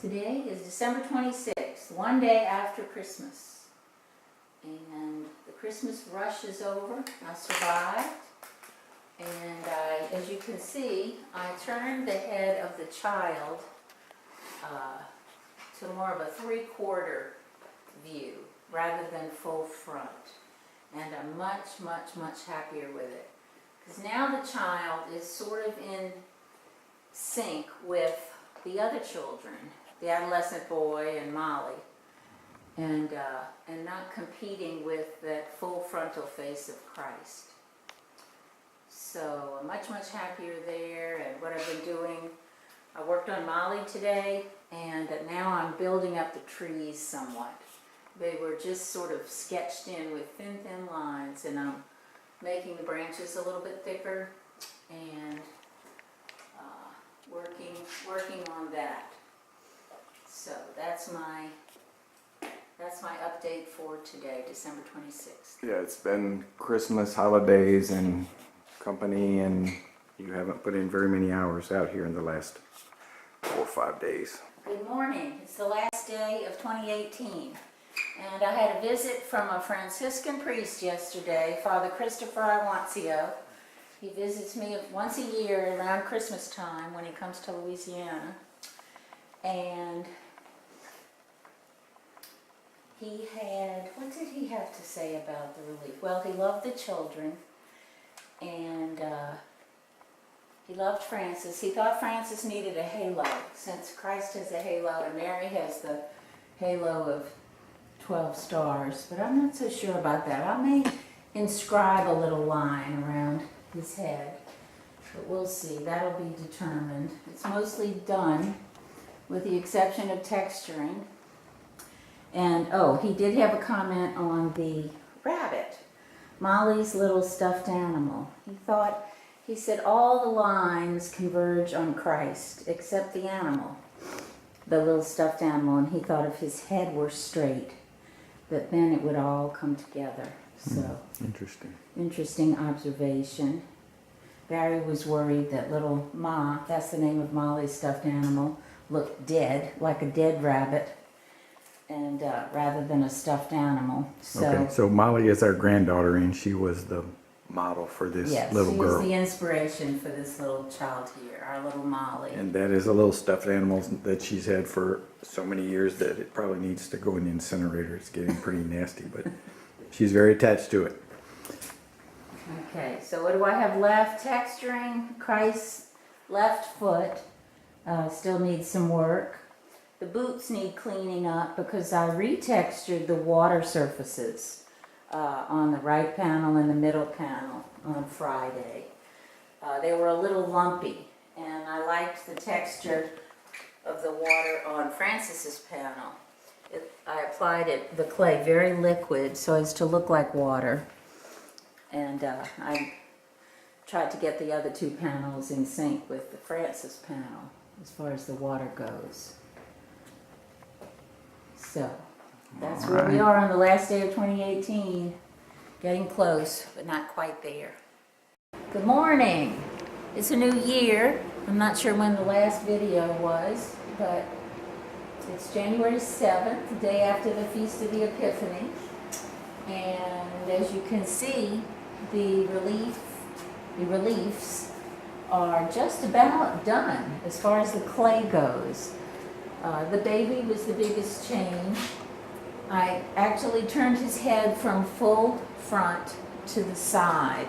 Today is December 26th, one day after Christmas. And the Christmas rush is over. I survived. And as you can see, I turned the head of the child to more of a three-quarter view rather than full front. And I'm much, much, much happier with it. Because now the child is sort of in sync with the other children, the adolescent boy and Molly, and not competing with that full frontal face of Christ. So I'm much, much happier there. And what I've been doing, I worked on Molly today, and now I'm building up the trees somewhat. They were just sort of sketched in with thin, thin lines, and I'm making the branches a little bit thicker and working on that. So that's my update for today, December 26th. Yeah, it's been Christmas, holidays, and company, and you haven't put in very many hours out here in the last 4 or 5 days. Good morning. It's the last day of 2018. And I had a visit from a Franciscan priest yesterday, Father Christopher Iwancio. He visits me once a year around Christmas time when he comes to Louisiana. And he had, what did he have to say about the relief? Well, he loved the children, and he loved Francis. He thought Francis needed a halo, since Christ has a halo and Mary has the halo of 12 stars. But I'm not so sure about that. I may inscribe a little line around his head, but we'll see. That'll be determined. It's mostly done, with the exception of texturing. And, oh, he did have a comment on the rabbit, Molly's little stuffed animal. He said all the lines converge on Christ, except the animal, the little stuffed animal, and he thought if his head were straight, that then it would all come together. So, interesting observation. Barry was worried that little Ma, that's the name of Molly's stuffed animal, looked dead, like a dead rabbit, and rather than a stuffed animal. So Molly is our granddaughter, and she was the model for this little girl. Yes, she was the inspiration for this little child here, our little Molly. And that is a little stuffed animal that she's had for so many years that it probably needs to go in the incinerator. It's getting pretty nasty, but she's very attached to it. Okay, so what do I have left? Texturing Christ's left foot still needs some work. The boots need cleaning up because I retextured the water surfaces on the right panel and the middle panel on Friday. They were a little lumpy, and I liked the texture of the water on Francis's panel. I applied the clay very liquid so as to look like water, and I tried to get the other two panels in sync with the Francis panel as far as the water goes. So that's where we are on the last day of 2018. Getting close, but not quite there. Good morning. It's a new year. I'm not sure when the last video was, but it's January 7th, the day after the Feast of the Epiphany. And as you can see, the reliefs are just about done as far as the clay goes. The baby was the biggest change. I actually turned his head from full front to the side.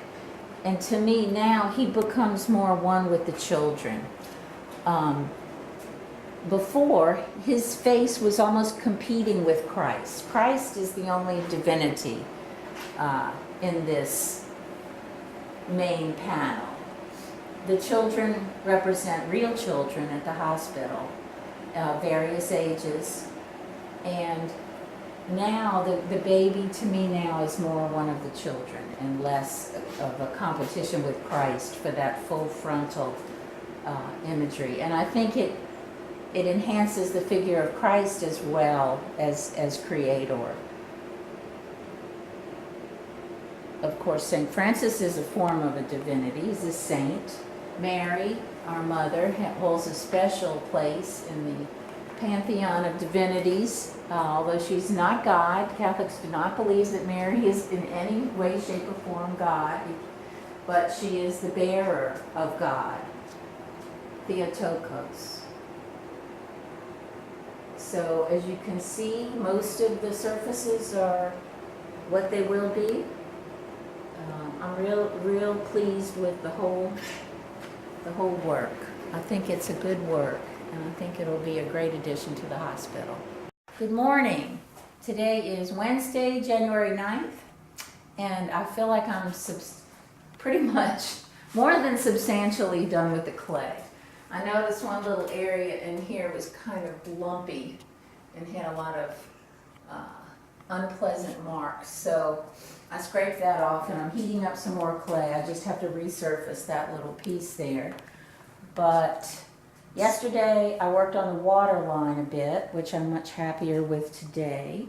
And to me now he becomes more one with the children. Before, his face was almost competing with Christ. Christ is the only divinity in this main panel. The children represent real children at the hospital, various ages, and now the baby to me now is more one of the children and less of a competition with Christ for that full frontal imagery. And I think it enhances the figure of Christ as well as creator. Of course, St. Francis is a form of a divinity. He's a saint. Mary, our mother, holds a special place in the pantheon of divinities. Although she's not God, Catholics do not believe that Mary is in any way, shape, or form God, but she is the bearer of God, Theotokos. So as you can see, most of the surfaces are what they will be. I'm real pleased with the whole work. I think it's a good work, and I think it'll be a great addition to the hospital. Good morning. Today is Wednesday, January 9th, and I feel like I'm pretty much more than substantially done with the clay. I noticed one little area in here was kind of lumpy and had a lot of unpleasant marks. So I scraped that off and I'm heating up some more clay. I just have to resurface that little piece there. But yesterday I worked on the water line a bit, which I'm much happier with today.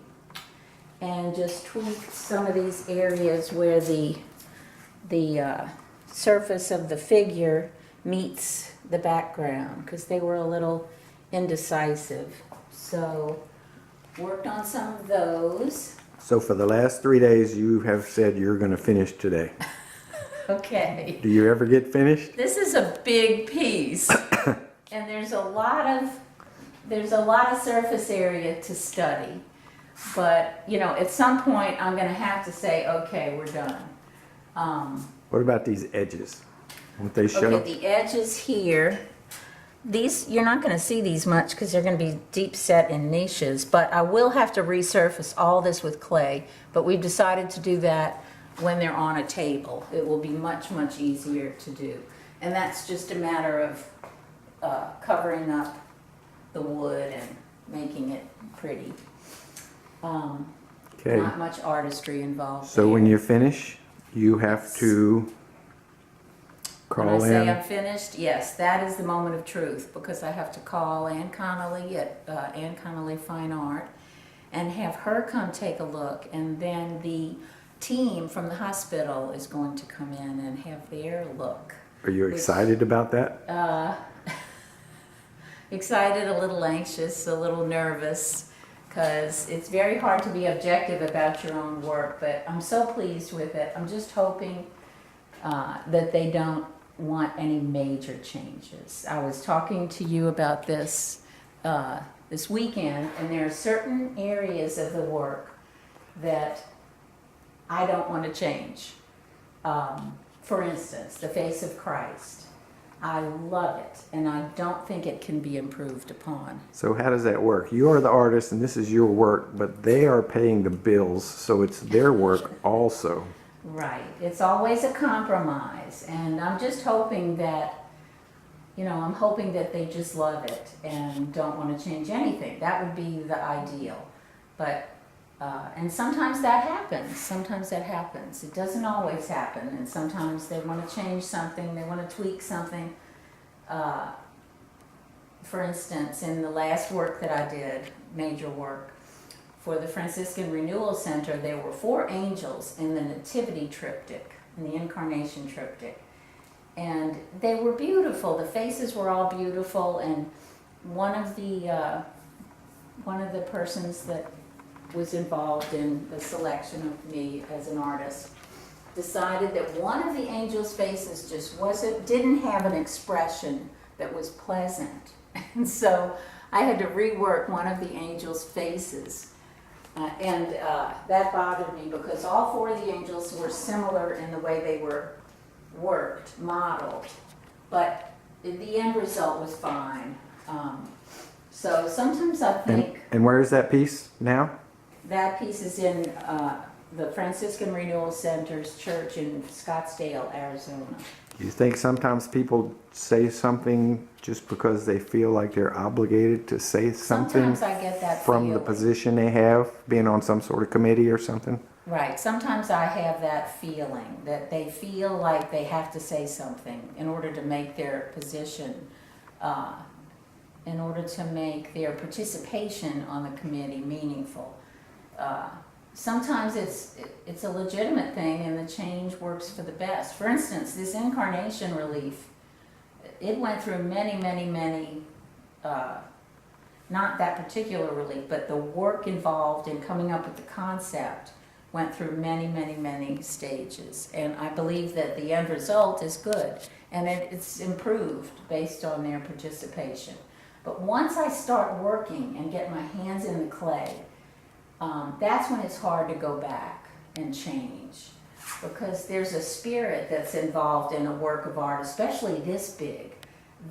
And just tweaked some of these areas where the surface of the figure meets the background, because they were a little indecisive. So worked on some of those. So for the last 3 days, you have said you're going to finish today. Okay. Do you ever get finished? This is a big piece, and there's a lot of surface area to study. But you know, at some point, I'm going to have to say, okay, we're done. What about these edges? Won't they show? Okay, the edges here. These, you're not going to see these much because they're going to be deep set in niches, but I will have to resurface all this with clay, but we've decided to do that when they're on a table. It will be much, much easier to do. And that's just a matter of covering up the wood and making it pretty. Okay. Not much artistry involved So there. when you're finished, you have to When I call say in. I'm finished, yes, that is the moment of truth, because I have to call Ann Connolly at Ann Connolly Fine Art and have her come take a look, and then the team from the hospital is going to come in and have their look. Are you excited about that? Excited, a little anxious, a little nervous, because it's very hard to be objective about your own work, but I'm so pleased with it. I'm just hoping that they don't want any major changes. I was talking to you about this this weekend, and there are certain areas of the work that I don't want to change. For instance, the face of Christ. I love it, and I don't think it can be improved upon. So how does that work? You are the artist and this is your work, but they are paying the bills, so it's their work also. Right. It's always a compromise, and I'm just hoping that, you know, I'm hoping that they just love it and don't want to change anything. That would be the ideal. But, and sometimes that happens. Sometimes that happens. It doesn't always happen, and sometimes they want to change something, they want to tweak something. For instance, in the last work that I did, major work, for the Franciscan Renewal Center, there were 4 angels in the Nativity Triptych, in the Incarnation Triptych. And they were beautiful. The faces were all beautiful, and one of the persons that was involved in the selection of me as an artist decided that one of the angels' faces just didn't have an expression that was pleasant. And so I had to rework one of the angels' faces. That bothered me because all 4 of the angels were similar in the way they were worked, modeled, but the end result was fine. So sometimes I think And where is that piece now? that piece is in the Franciscan Renewal Center's church in Scottsdale, Arizona. You think sometimes people say something just because they feel like they're obligated to say something Sometimes I get that from the feeling. position they have, being on some sort of committee or something? Right. Sometimes I have that feeling that they feel like they have to say something in order to make their position, in order to make their participation on the committee meaningful. Sometimes it's a legitimate thing, and the change works for the best. For instance, this incarnation relief, it went through many not that particular relief, but the work involved in coming up with the concept went through many, many, many stages. And I believe that the end result is good, and it's improved based on their participation. But once I start working and get my hands in the clay, that's when it's hard to go back and change, because there's a spirit that's involved in a work of art, especially this big,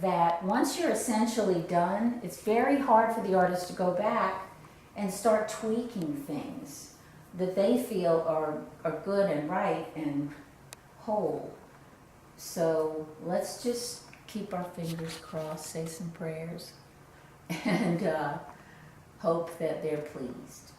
that once you're essentially done, it's very hard for the artist to go back and start tweaking things that they feel are good and right and whole. So let's just keep our fingers crossed, say some prayers, and hope that they're pleased.